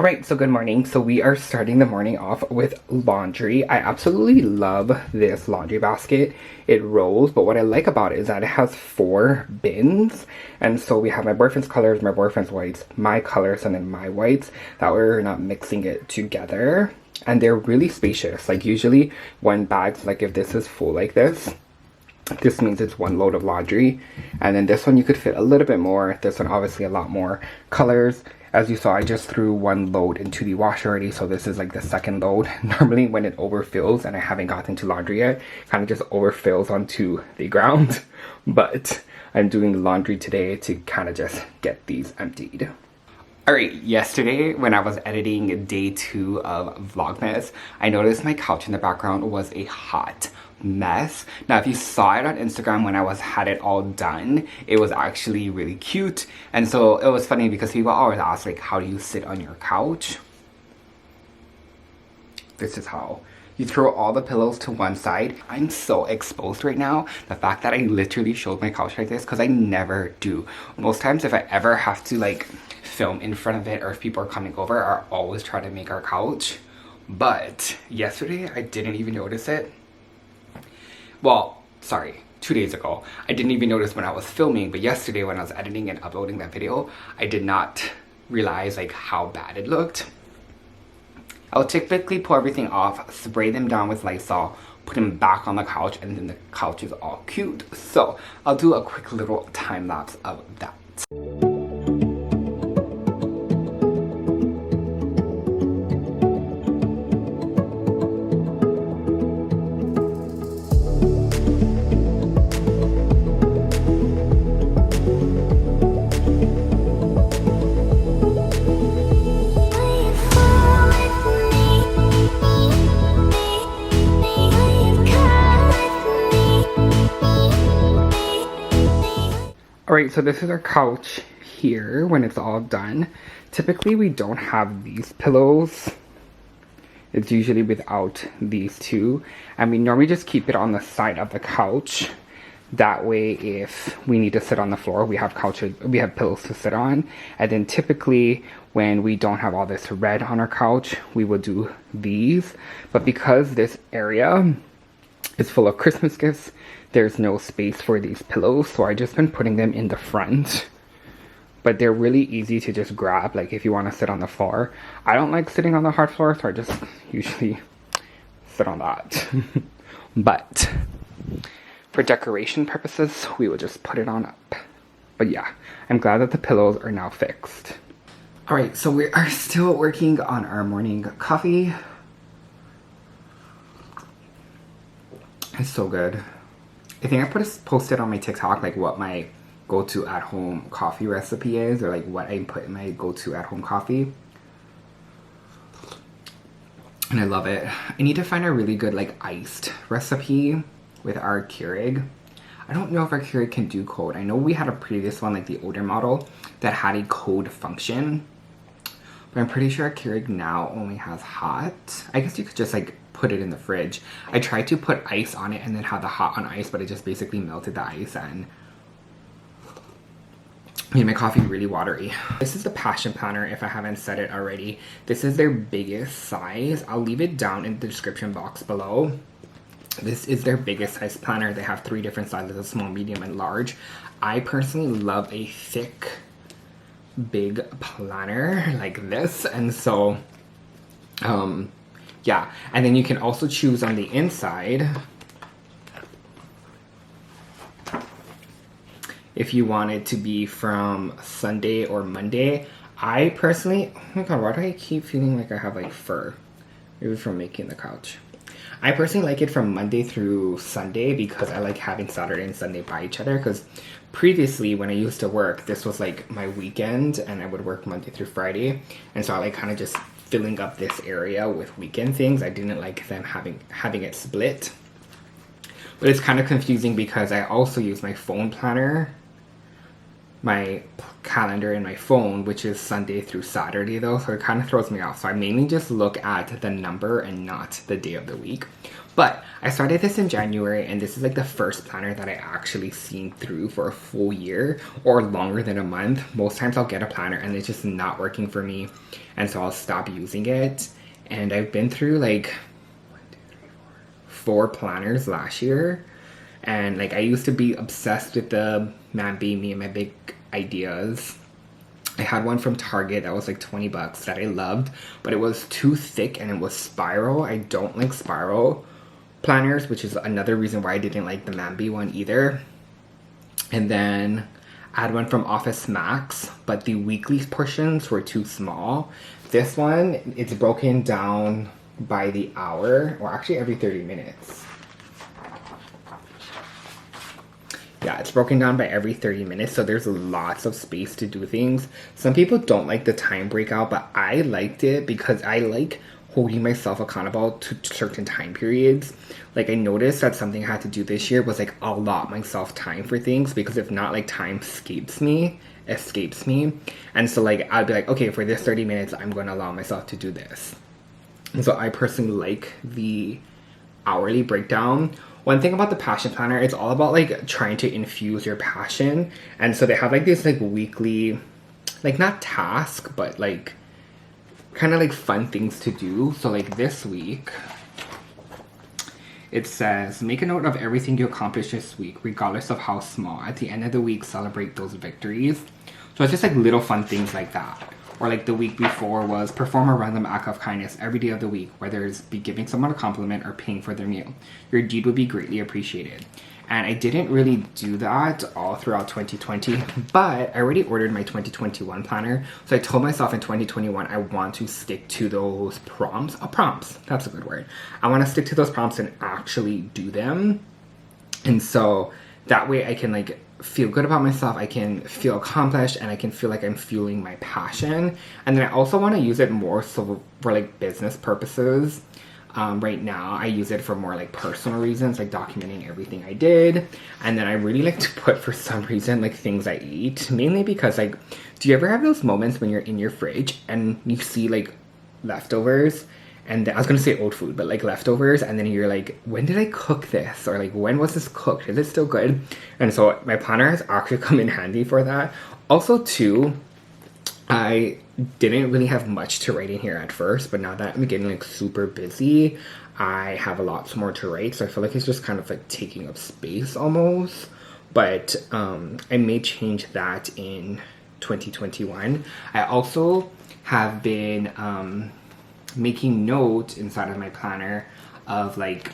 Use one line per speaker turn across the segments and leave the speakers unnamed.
Alright, so good morning. So we are starting the morning off with laundry. I absolutely love this laundry basket. It rolls, but what I like about it is that it has 4 bins. And so we have my boyfriend's colors, my boyfriend's whites, my colors, and then my whites. That way we're not mixing it together. And they're really spacious. Like usually when bags, like if this is full like this means it's 1 load of laundry. And then this one you could fit a little bit more. This one obviously a lot more colors. As you saw, I just threw 1 load into the washer already, so this is like the 2nd load. Normally when it overfills and I haven't gotten to laundry yet, it kind of just overfills onto the ground. But I'm doing laundry today to kind of just get these emptied. Alright, yesterday when I was editing day 2 of Vlogmas, I noticed my couch in the background was a hot mess. Now if you saw it on Instagram when I had it all done, it was actually really cute. And so it was funny because people always ask like, how do you sit on your couch? This is how. You throw all the pillows to one side. I'm so exposed right now. The fact that I literally showed my couch like this, because I never do. Most times if I ever have to like film in front of it or if people are coming over, I always try to make our couch. But yesterday I didn't even notice it. Well, sorry, 2 days ago. I didn't even notice when I was filming, but yesterday when I was editing and uploading that video, I did not realize like how bad it looked. I'll typically pull everything off, spray them down with Lysol, put them back on the couch, and then the couch is all cute. So I'll do a quick little time lapse of that. Alright, so this is our couch here when it's all done. Typically we don't have these pillows. It's usually without these 2. And we normally just keep it on the side of the couch. That way if we need to sit on the floor, we have pillows to sit on. And then typically when we don't have all this red on our couch, we will do these. But because this area is full of Christmas gifts, there's no space for these pillows, so I just been putting them in the front. But they're really easy to just grab, like if you want to sit on the floor. I don't like sitting on the hard floor, so I just usually sit on that. But for decoration purposes, we will just put it on up. But yeah, I'm glad that the pillows are now fixed. Alright, so we are still working on our morning coffee. It's so good. I think I posted on my TikTok like what my go-to at-home coffee recipe is, or like what I put in my go-to at-home coffee. And I love it. I need to find a really good like iced recipe with our Keurig. I don't know if our Keurig can do cold. I know we had a previous one, like the older model, that had a cold function. But I'm pretty sure our Keurig now only has hot. I guess you could just like put it in the fridge. I tried to put ice on it and then have the hot on ice, but it just basically melted the ice and made my coffee really watery. This is the Passion Planner, if I haven't said it already. This is their biggest size. I'll leave it down in the description box below. This is their biggest size planner. They have 3 different sizes, a small, medium, and large. I personally love a thick, big planner like this, and so yeah, and then you can also choose on the inside if you want it to be from Sunday or Monday. I personally, oh my god, why do I keep feeling like I have like fur? Maybe from making the couch. I personally like it from Monday through Sunday because I like having Saturday and Sunday by each other, because previously when I used to work, this was like my weekend and I would work Monday through Friday, and so I like kind of just filling up this area with weekend things. I didn't like them having it split. But it's kind of confusing because I also use my phone planner my calendar in my phone, which is Sunday through Saturday though, so it kind of throws me off. So I mainly just look at the number and not the day of the week. But I started this in January, and this is like the first planner that I actually seen through for a full year or longer than a month. Most times I'll get a planner and it's just not working for me, and so I'll stop using it. And I've been through like 4 planners last year, and like I used to be obsessed with the Man Be Me and My Big Ideas. I had one from Target that was like 20 bucks that I loved, but it was too thick and it was spiral. I don't like spiral planners, which is another reason why I didn't like the Mambi one either. And then I had one from Office Max, but the weekly portions were too small. This one, it's broken down by the hour, or actually every 30 minutes. Yeah, it's broken down by every 30 minutes, so there's lots of space to do things. Some people don't like the time breakout, but I liked it because I like holding myself accountable to certain time periods. Like I noticed that something I had to do this year was like allot myself time for things, because if not, like time escapes me. And so like I'd be like, okay, for this 30 minutes I'm going to allow myself to do this. And so I personally like the hourly breakdown. One thing about the passion planner, it's all about like trying to infuse your passion. And so they have like this like weekly, like not task, but like kind of like fun things to do. So like this week, it says, make a note of everything you accomplished this week, regardless of how small. At the end of the week, celebrate those victories. So it's just like little fun things like that. Or like the week before was perform a random act of kindness every day of the week, whether it's be giving someone a compliment or paying for their meal. Your deed would be greatly appreciated. And I didn't really do that all throughout 2020, but I already ordered my 2021 planner. So I told myself in 2021, I want to stick to those prompts. Prompts, that's a good word. I want to stick to those prompts and actually do them. And so that way I can like feel good about myself, I can feel accomplished, and I can feel like I'm fueling my passion. And then I also want to use it more so for like business purposes. Right now I use it for more like personal reasons, like documenting everything I did. And then I really like to put, for some reason, like things I eat, mainly because like, do you ever have those moments when you're in your fridge and you see like leftovers? And I was gonna say old food, but like leftovers, and then you're like, when did I cook this? Or like, when was this cooked? Is it still good? And so my planner has actually come in handy for that. Also too, I didn't really have much to write in here at first, but now that I'm getting like super busy, I have a lot more to write. So I feel like it's just kind of like taking up space almost. But I may change that in 2021. I also have been making notes inside of my planner of like,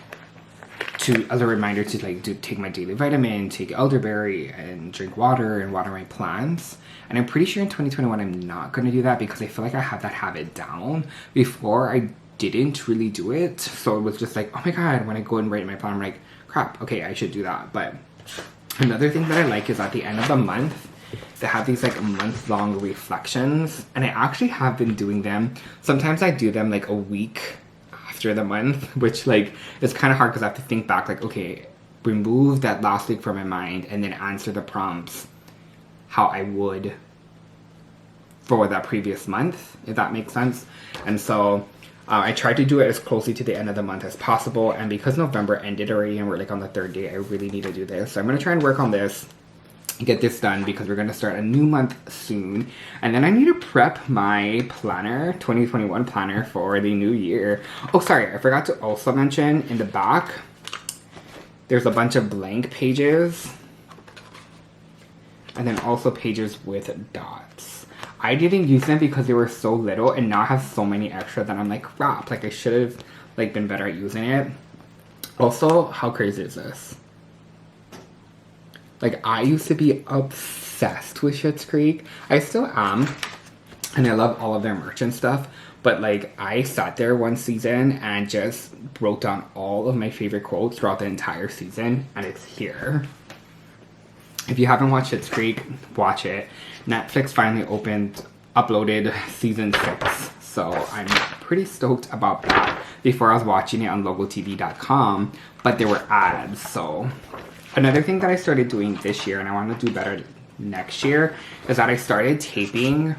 as a reminder to like take my daily vitamin, take elderberry, and drink water and water my plants. And I'm pretty sure in 2021 I'm not going to do that, because I feel like I have that habit down. Before I didn't really do it, so it was just like, oh my god, when I go and write my plan, I'm like, crap, okay, I should do that. But another thing that I like is at the end of the month, they have these like month-long reflections, and I actually have been doing them. Sometimes I do them like a week after the month, which like is kind of hard because I have to think back, like, okay, remove that last week from my mind and then answer the prompts how I would for that previous month, if that makes sense. And so I tried to do it as closely to the end of the month as possible, and because November ended already and we're like on the 3rd day, I really need to do this. So I'm going to try and work on this, get this done, because we're going to start a new month soon. And then I need to prep my planner, 2021 planner, for the new year. Oh, sorry, I forgot to also mention in the back, there's a bunch of blank pages, and then also pages with dots. I didn't use them because they were so little, and now I have so many extra that I'm like, crap, like I should have like been better at using it. Also, how crazy is this? Like, I used to be obsessed with Schitt's Creek. I still am, and I love all of their merch and stuff. But like, I sat there one season and just wrote down all of my favorite quotes throughout the entire season, and it's here. If you haven't watched Schitt's Creek, watch it. Netflix finally uploaded season 6, so I'm pretty stoked about that. Before I was watching it on logotv.com, but there were ads. So another thing that I started doing this year, and I want to do better next year is that I started taping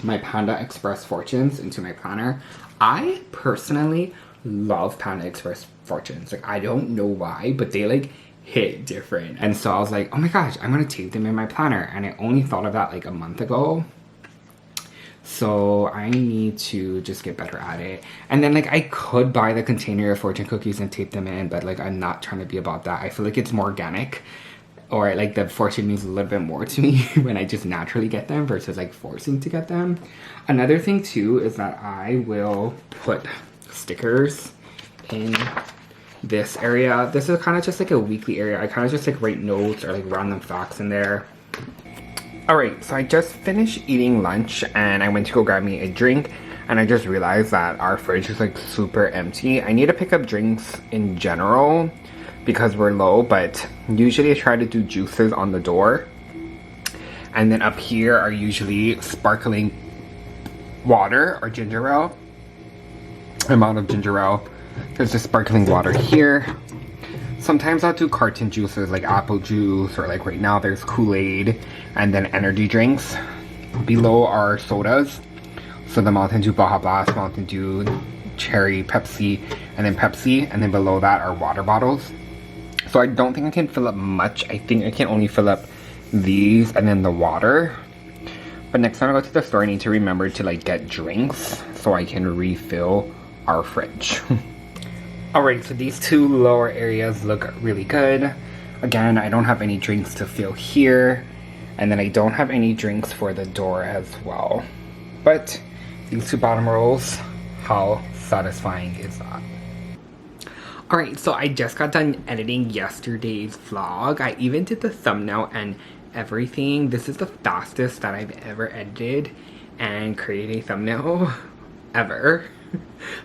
my Panda Express fortunes into my planner. I personally love Panda Express fortunes. Like, I don't know why, but they like hit different. And so I was like, oh my gosh, I'm gonna tape them in my planner. And I only thought of that like a month ago. So I need to just get better at it. And then like I could buy the container of fortune cookies and tape them in, but like I'm not trying to be about that. I feel like it's more organic, or like the fortune means a little bit more to me when I just naturally get them versus like forcing to get them. Another thing too is that I will put stickers in this area. This is kind of just like a weekly area. I kind of just like write notes or like random facts in there. Alright, so I just finished eating lunch and I went to go grab me a drink, and I just realized that our fridge is like super empty. I need to pick up drinks in general because we're low, but usually I try to do juices on the door. And then up here are usually sparkling water or ginger ale. Amount of ginger ale. There's just sparkling water here. Sometimes I'll do carton juices like apple juice, or like right now there's Kool-Aid, and then energy drinks. Below are sodas. So the Mountain Dew Baja Blast, Mountain Dew, Cherry, Pepsi, and then below that are water bottles. So I don't think I can fill up much. I think I can only fill up these and then the water. But next time I go to the store, I need to remember to like get drinks so I can refill our fridge. Alright, so these two lower areas look really good. Again, I don't have any drinks to fill here. And then I don't have any drinks for the door as well. But these two bottom rows, how satisfying is that? Alright, so I just got done editing yesterday's vlog. I even did the thumbnail and everything. This is the fastest that I've ever edited and created a thumbnail ever.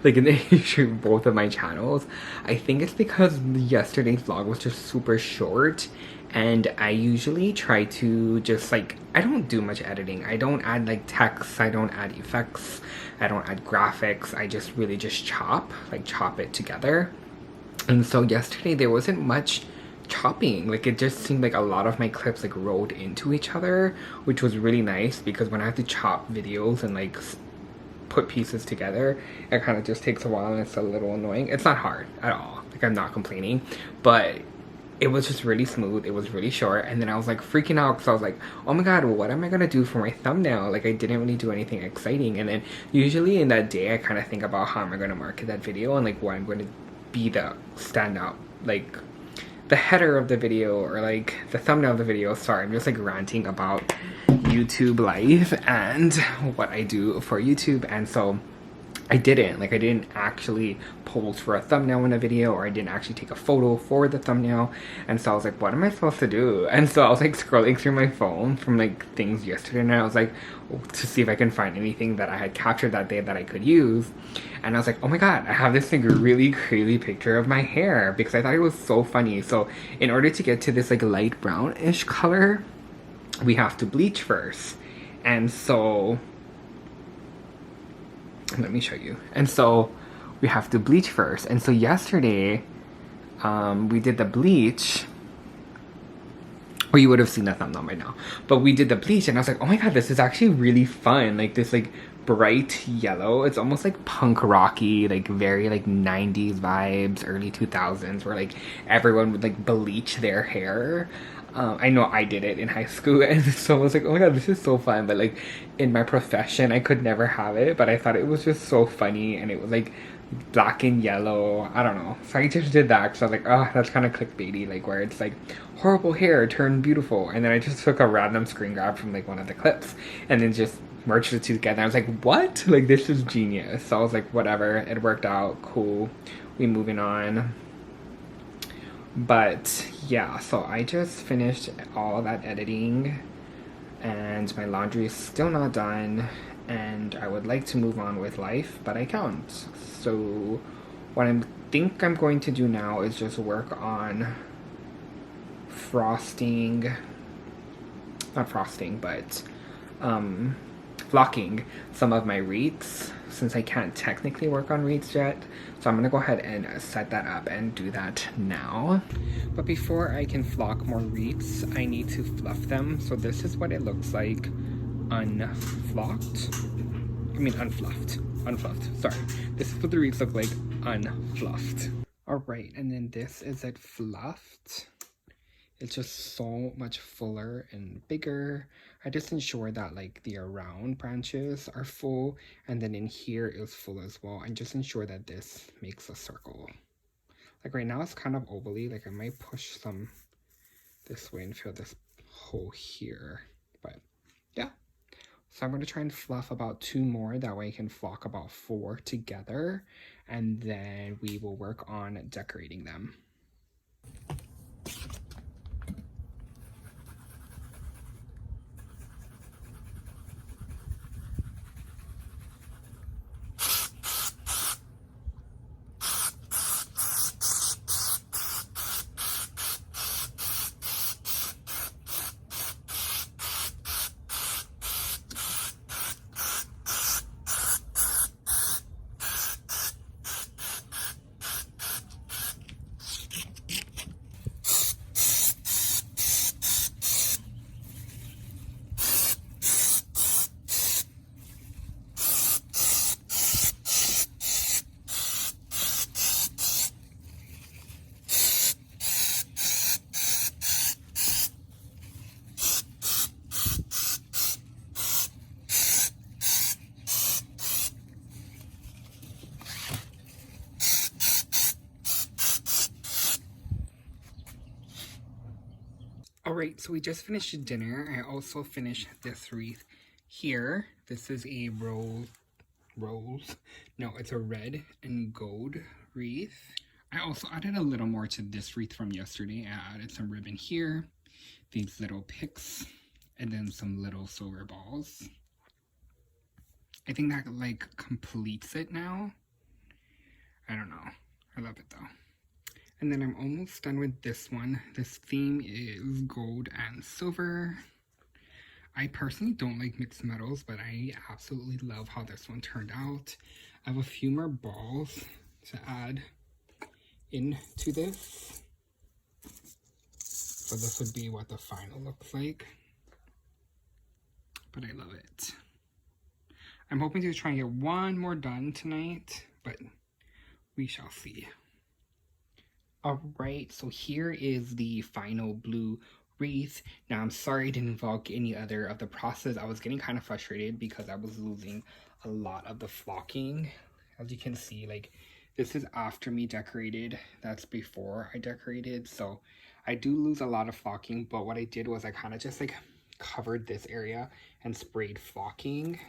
Like in the history of both of my channels. I think it's because yesterday's vlog was just super short, and I usually try to just like, I don't do much editing. I don't add like text, I don't add effects, I don't add graphics. I just really just chop it together. And so yesterday there wasn't much chopping. Like it just seemed like a lot of my clips like rolled into each other, which was really nice, because when I have to chop videos and like put pieces together, it kind of just takes a while and it's a little annoying. It's not hard at all, like I'm not complaining, but it was just really smooth. It was really short, and then I was like freaking out because I was like, oh my god, what am I gonna do for my thumbnail? Like I didn't really do anything exciting. And then usually in that day I kind of think about how am I going to market that video and like what I'm going to be the standout, like the header of the video or like the thumbnail of the video. Sorry, I'm just like ranting about YouTube life and what I do for YouTube. And so I didn't actually pose for a thumbnail in a video, or I didn't actually take a photo for the thumbnail. And so I was like, what am I supposed to do? And so I was like scrolling through my phone from like things yesterday, and I was like, to see if I can find anything that I had captured that day that I could use. And I was like, oh my god, I have this like really crazy picture of my hair, because I thought it was so funny. So in order to get to this like light brownish color, we have to bleach first. And so let me show you. And so we have to bleach first. And so yesterday we did the bleach, or you would have seen the thumbnail by now, but we did the bleach, and I was like, oh my god, this is actually really fun. Like this like bright yellow, it's almost like punk rocky, like very like 90s vibes, early 2000s, where like everyone would like bleach their hair. I know I did it in high school, and so I was like, oh my god, this is so fun. But like in my profession I could never have it, but I thought it was just so funny, and it was like black and yellow, I don't know. So I just did that because I was like, oh, that's kind of clickbaity, like where it's like horrible hair turned beautiful. And then I just took a random screen grab from like one of the clips and then just merged the two together. I was like, what? Like this is genius. So I was like, whatever, it worked out, cool, we moving on. But yeah, so I just finished all that editing, and my laundry is still not done, and I would like to move on with life, but I can't. So what I think I'm going to do now is just work on frosting, not frosting, but flocking some of my wreaths since I can't technically work on wreaths yet. So I'm gonna go ahead and set that up and do that now. But before I can flock more wreaths, I need to fluff them. So this is what it looks like unflocked. I mean unfluffed. Unfluffed, sorry. This is what the wreaths look like unfluffed. Alright, and then this is it fluffed. It's just so much fuller and bigger. I just ensure that like the around branches are full, and then in here is full as well, and just ensure that this makes a circle. Like right now it's kind of ovally, like I might push some this way and fill this hole here, but yeah. So I'm going to try and fluff about 2 more, that way I can flock about 4 together, and then we will work on decorating them. Alright, so we just finished dinner. I also finished this wreath here. This is a it's a red and gold wreath. I also added a little more to this wreath from yesterday. I added some ribbon here, these little picks, and then some little silver balls. I think that like completes it now. I don't know. I love it though. And then I'm almost done with this one. This theme is gold and silver. I personally don't like mixed metals, but I absolutely love how this one turned out. I have a few more balls to add into this. So this would be what the final looks like. But I love it. I'm hoping to try and get one more done tonight, but we shall see. Alright, so here is the final blue wreath. Now I'm sorry I didn't vlog any other of the process. I was getting kind of frustrated because I was losing a lot of the flocking. As you can see, like this is after me decorated. That's before I decorated. So I do lose a lot of flocking, but what I did was I kind of just like covered this area and sprayed flocking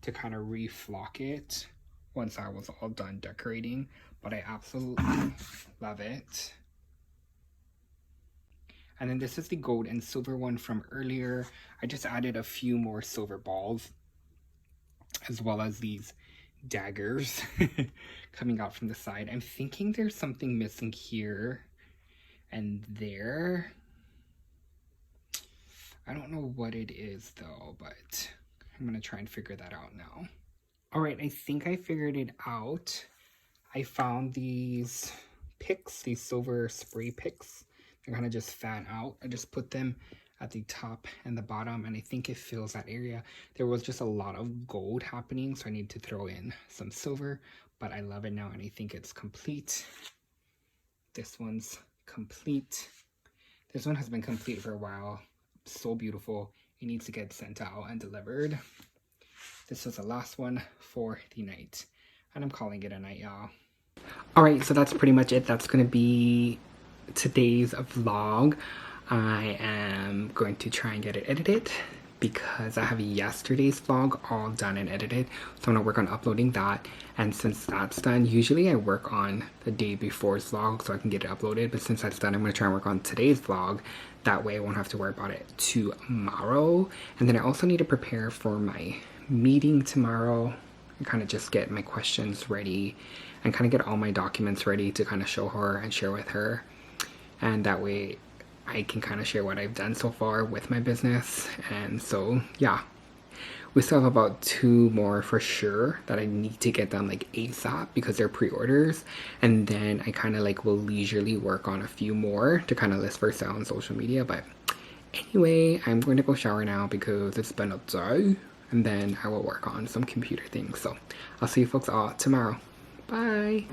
to kind of re-flock it once I was all done decorating. But I absolutely love it. And then this is the gold and silver one from earlier. I just added a few more silver balls, as well as these daggers coming out from the side. I'm thinking there's something missing here and there. I don't know what it is though, but I'm gonna try and figure that out now. All right, I think I figured it out. I found these picks, these silver spray picks. They're kind of just fan out. I just put them at the top and the bottom, and I think it fills that area. There was just a lot of gold happening, so I need to throw in some silver, but I love it now and I think it's complete. This one's complete. This one has been complete for a while. So beautiful. It needs to get sent out and delivered. This was the last one for the night, and I'm calling it a night, y'all. Alright, so that's pretty much it. That's going to be today's vlog. I am going to try and get it edited because I have yesterday's vlog all done and edited. So I'm going to work on uploading that. And since that's done, usually I work on the day before's vlog so I can get it uploaded. But since that's done, I'm going to try and work on today's vlog. That way I won't have to worry about it tomorrow. And then I also need to prepare for my meeting tomorrow and kind of just get my questions ready and kind of get all my documents ready to kind of show her and share with her. And that way I can kind of share what I've done so far with my business. And so, yeah, we still have about 2 more for sure that I need to get done like ASAP because they're pre-orders, and then I kind of like will leisurely work on a few more to kind of list for sale on social media. But anyway, I'm going to go shower now because it's been a day, and then I will work on some computer things. So I'll see you folks all tomorrow. Bye.